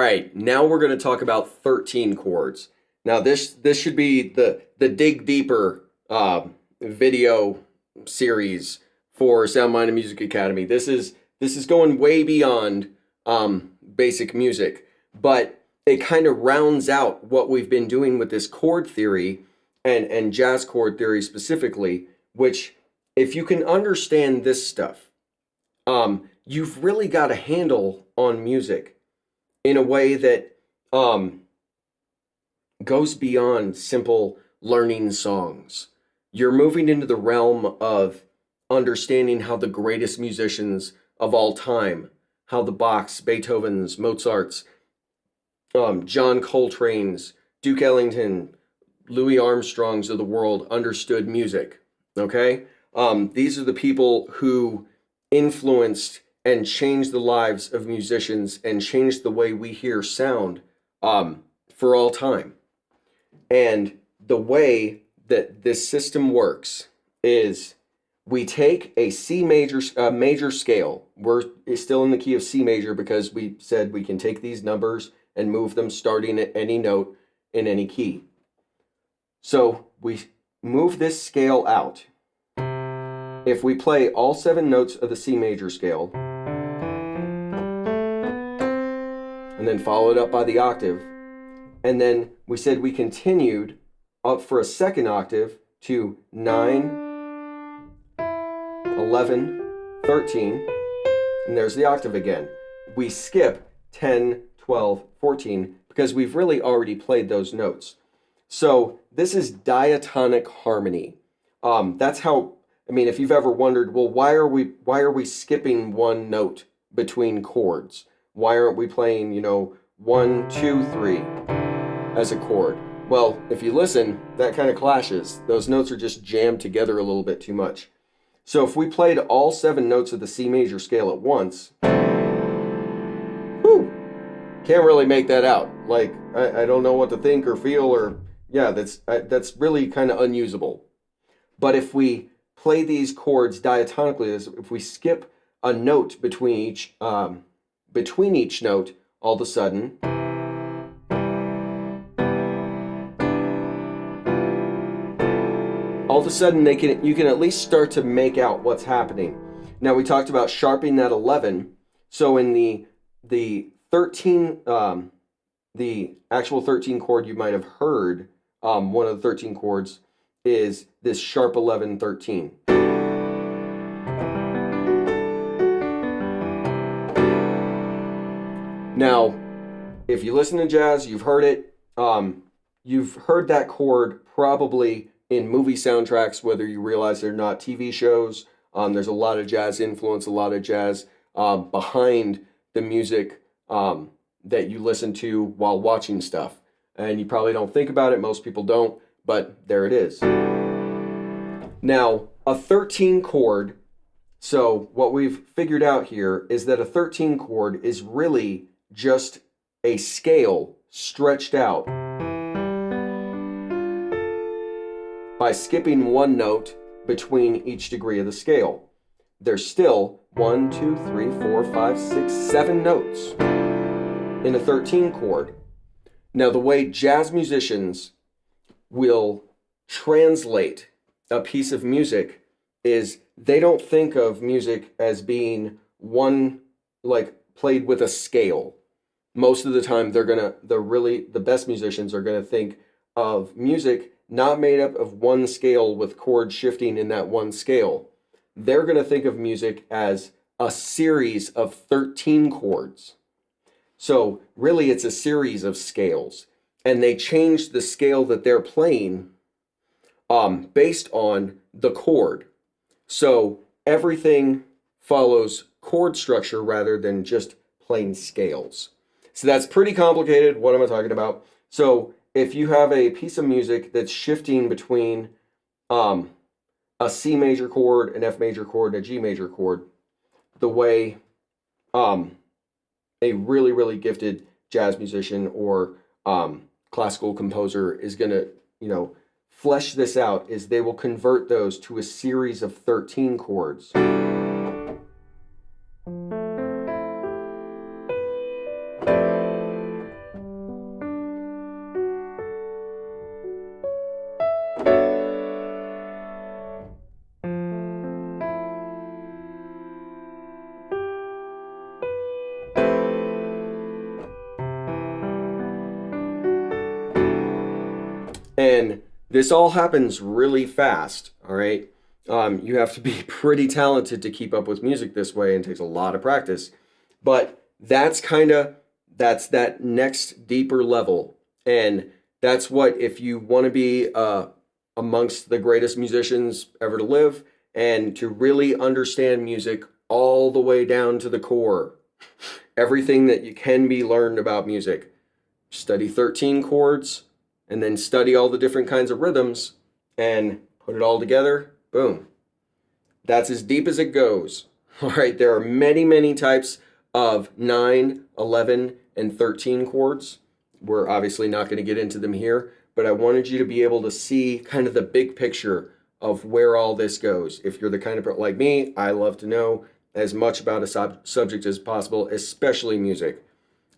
right, now we're going to talk about 13 chords. Now this should be the dig deeper video series for Sound Mind and Music Academy. This is going way beyond basic music, but it kind of rounds out what we've been doing with this chord theory and jazz chord theory specifically, which if you can understand this stuff, you've really got a handle on music in a way that goes beyond simple learning songs. You're moving into the realm of understanding how the greatest musicians of all time, how the Bachs, Beethovens, Mozarts, John Coltrane's, Duke Ellington, Louis Armstrongs of the world understood music, okay? These are the people who influenced and changed the lives of musicians and changed the way we hear sound for all time. And the way that this system works is we take a C major major scale. We're still in the key of C major because we said we can take these numbers and move them starting at any note in any key. So we move this scale out. If we play all 7 notes of the C major scale, and then follow it up by the octave, and then we said we continued up for a second octave to 9, 11, 13, and there's the octave again. We skip 10, 12, 14 because we've really already played those notes. So this is diatonic harmony. That's how, I mean, if you've ever wondered, well, why are we skipping one note between chords? Why aren't we playing, 1, 2, 3 as a chord? Well, if you listen, that kind of clashes. Those notes are just jammed together a little bit too much. So if we played all 7 notes of the C major scale at once, can't really make that out. Like, I don't know what to think or feel, or yeah, that's really kind of unusable. But if we play these chords diatonically, if we skip a note between each note, all of a sudden, you can at least start to make out what's happening. Now we talked about sharpening that 11. So in the 13, the actual 13 chord you might have heard, one of the 13 chords is this sharp 11, 13. Now, if you listen to jazz, you've heard it. You've heard that chord probably in movie soundtracks, whether you realize they're not TV shows. There's a lot of jazz influence, a lot of jazz behind the music that you listen to while watching stuff. And you probably don't think about it. Most people don't, but there it is. Now, a 13 chord, so what we've figured out here is that a 13 chord is really just a scale stretched out by skipping one note between each degree of the scale. There's still 1, 2, 3, 4, 5, 6, 7 notes in a 13 chord. Now, the way jazz musicians will translate a piece of music is they don't think of music as being one, like, played with a scale. Most of the time, the best musicians are gonna think of music not made up of one scale with chords shifting in that one scale. They're gonna think of music as a series of 13 chords. So really, it's a series of scales, and they change the scale that they're playing based on the chord. So everything follows chord structure rather than just plain scales. So that's pretty complicated. What am I talking about? So if you have a piece of music that's shifting between a C major chord, an F major chord, and a G major chord, the way a really, really gifted jazz musician or classical composer is going to, flesh this out is they will convert those to a series of 13 chords. And this all happens really fast, all right? You have to be pretty talented to keep up with music this way, and it takes a lot of practice. But that's that next deeper level. And that's what, if you want to be amongst the greatest musicians ever to live and to really understand music all the way down to the core, everything that you can be learned about music, study 13 chords and then study all the different kinds of rhythms and put it all together. Boom. That's as deep as it goes. All right, there are many, many types of 9, 11, and 13 chords. We're obviously not going to get into them here, but I wanted you to be able to see kind of the big picture of where all this goes. If you're the kind of like me, I love to know as much about a subject as possible, especially music,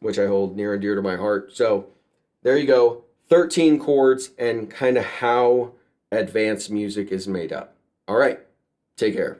which I hold near and dear to my heart. So there you go, 13 chords and kind of how advanced music is made up. All right, take care.